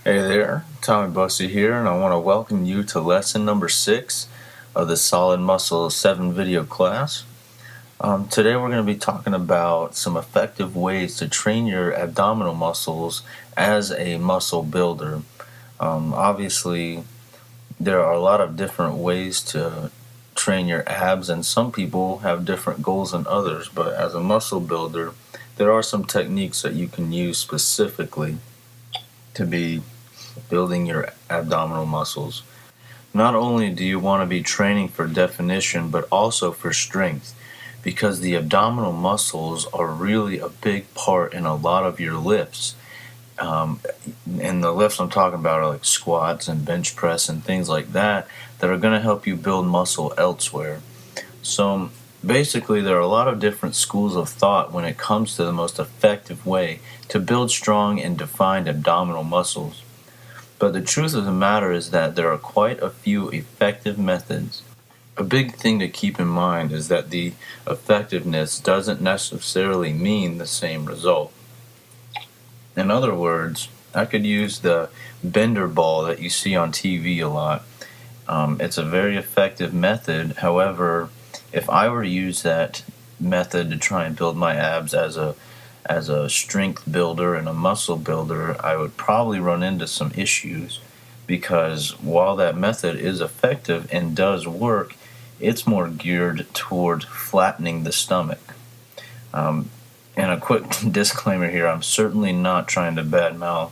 Hey there, Tommy Bussey here, and I want to welcome you to lesson number 6 of the Solid Muscle 7 video class. Today we're going to be talking about some effective ways to train your abdominal muscles as a muscle builder. Obviously, there are a lot of different ways to train your abs, and some people have different goals than others, but as a muscle builder, there are some techniques that you can use specifically to be building your abdominal muscles. Not only do you want to be training for definition, but also for strength, because the abdominal muscles are really a big part in a lot of your lifts. And the lifts I'm talking about are like squats and bench press and things like that are going to help you build muscle elsewhere. So basically, there are a lot of different schools of thought when it comes to the most effective way to build strong and defined abdominal muscles. But the truth of the matter is that there are quite a few effective methods. A big thing to keep in mind is that the effectiveness doesn't necessarily mean the same result. In other words, I could use the bender ball that you see on TV a lot. It's a very effective method. However, if I were to use that method to try and build my abs as a strength builder and a muscle builder, I would probably run into some issues, because while that method is effective and does work, it's more geared toward flattening the stomach. And a quick disclaimer here, I'm certainly not trying to badmouth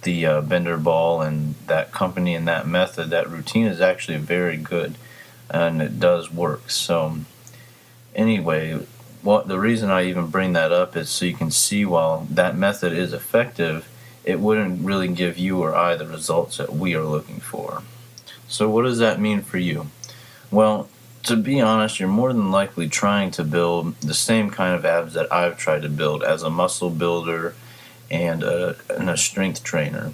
the bender ball and that company and that method. That routine is actually very good and it does work. So anyway, the reason I even bring that up is so you can see, while that method is effective, it wouldn't really give you or I the results that we are looking for. So what does that mean for you? Well, to be honest, you're more than likely trying to build the same kind of abs that I've tried to build as a muscle builder and a strength trainer.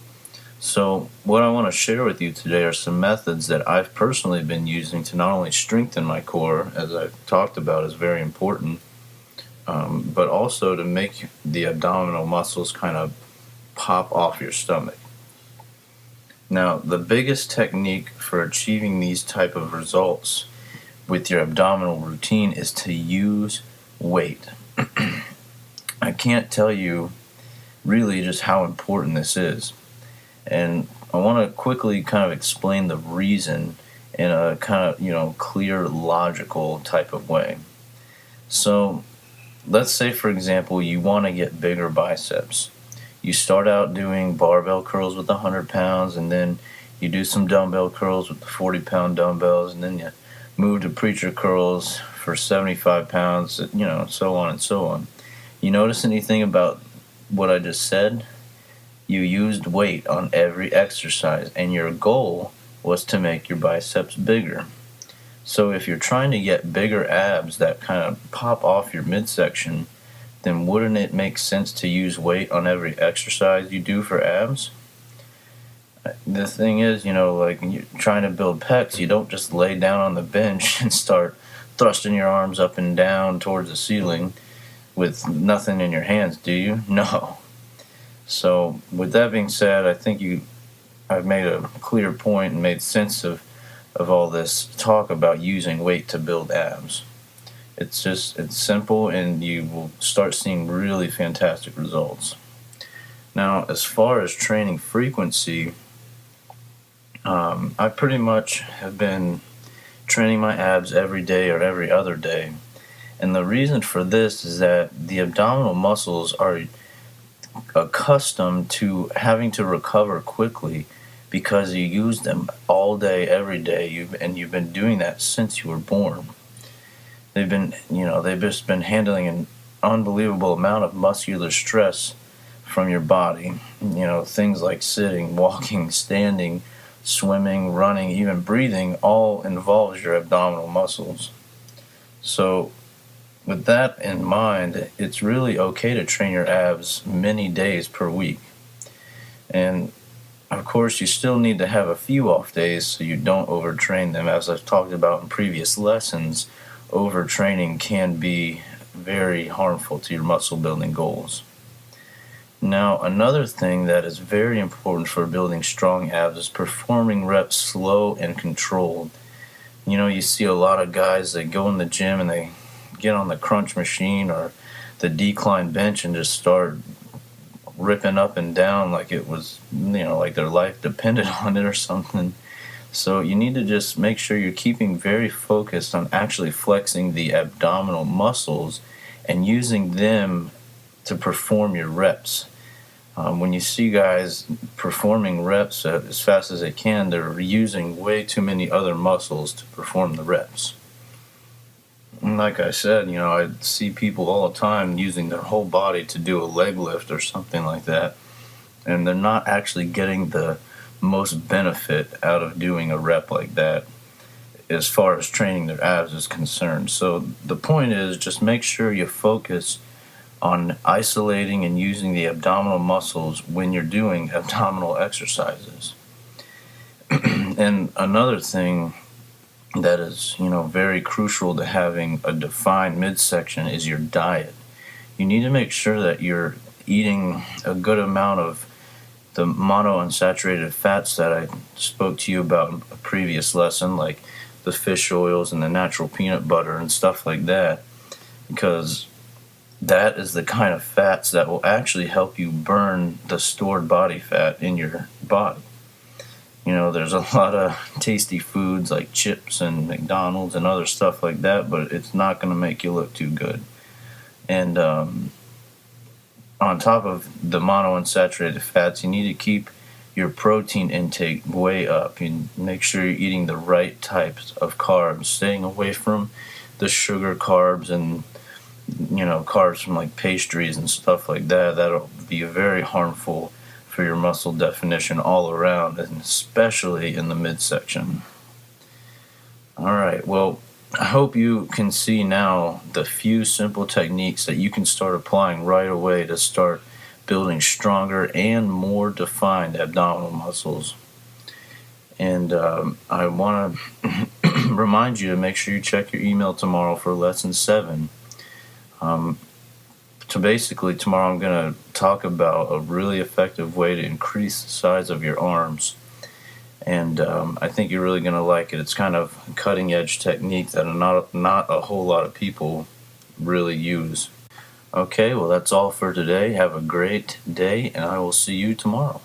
So what I want to share with you today are some methods that I've personally been using to not only strengthen my core, as I've talked about is very important, but also to make the abdominal muscles kind of pop off your stomach. Now, the biggest technique for achieving these type of results with your abdominal routine is to use weight. I can't tell you really just how important this is. And I want to quickly kind of explain the reason in a kind of, clear, logical type of way. So let's say, for example, you want to get bigger biceps. You start out doing barbell curls with 100 pounds, and then you do some dumbbell curls with the 40-pound dumbbells, and then you move to preacher curls for 75 pounds, so on and so on. You notice anything about what I just said? You used weight on every exercise, and your goal was to make your biceps bigger. So if you're trying to get bigger abs that kind of pop off your midsection, then wouldn't it make sense to use weight on every exercise you do for abs? The thing is, like when you're trying to build pecs, you don't just lay down on the bench and start thrusting your arms up and down towards the ceiling with nothing in your hands, do you? No. So with that being said, I think I've made a clear point and made sense of all this talk about using weight to build abs. It's simple, and you will start seeing really fantastic results. Now, as far as training frequency, I pretty much have been training my abs every day or every other day. And the reason for this is that the abdominal muscles are accustomed to having to recover quickly because you use them all day, every day, you've been doing that since you were born. They've just been handling an unbelievable amount of muscular stress from your body. Things like sitting, walking, standing, swimming, running, even breathing, all involves your abdominal muscles. So with that in mind, it's really okay to train your abs many days per week. And of course, you still need to have a few off days so you don't overtrain them. As I've talked about in previous lessons, overtraining can be very harmful to your muscle building goals. Now, another thing that is very important for building strong abs is performing reps slow and controlled. You know, you see a lot of guys that go in the gym and they get on the crunch machine or the decline bench and just start ripping up and down like it was, like their life depended on it or something. So you need to just make sure you're keeping very focused on actually flexing the abdominal muscles and using them to perform your reps. When you see guys performing reps as fast as they can, they're using way too many other muscles to perform the reps. And like I said, I see people all the time using their whole body to do a leg lift or something like that, and they're not actually getting the most benefit out of doing a rep like that as far as training their abs is concerned. So the point is, just make sure you focus on isolating and using the abdominal muscles when you're doing abdominal exercises. And another thing that is, very crucial to having a defined midsection is your diet. You need to make sure that you're eating a good amount of the monounsaturated fats that I spoke to you about in a previous lesson, like the fish oils and the natural peanut butter and stuff like that, because that is the kind of fats that will actually help you burn the stored body fat in your body. There's a lot of tasty foods like chips and McDonald's and other stuff like that, but it's not going to make you look too good. And on top of the monounsaturated fats, you need to keep your protein intake way up. You make sure you're eating the right types of carbs, staying away from the sugar carbs and carbs from like pastries and stuff like that. That'll be very harmful for your muscle definition all around, and especially in the midsection. Alright, well, I hope you can see now the few simple techniques that you can start applying right away to start building stronger and more defined abdominal muscles. And I want to remind you to make sure you check your email tomorrow for lesson 7. So basically, tomorrow I'm going to talk about a really effective way to increase the size of your arms. And I think you're really going to like it. It's kind of a cutting-edge technique that not a whole lot of people really use. Okay, well, that's all for today. Have a great day, and I will see you tomorrow.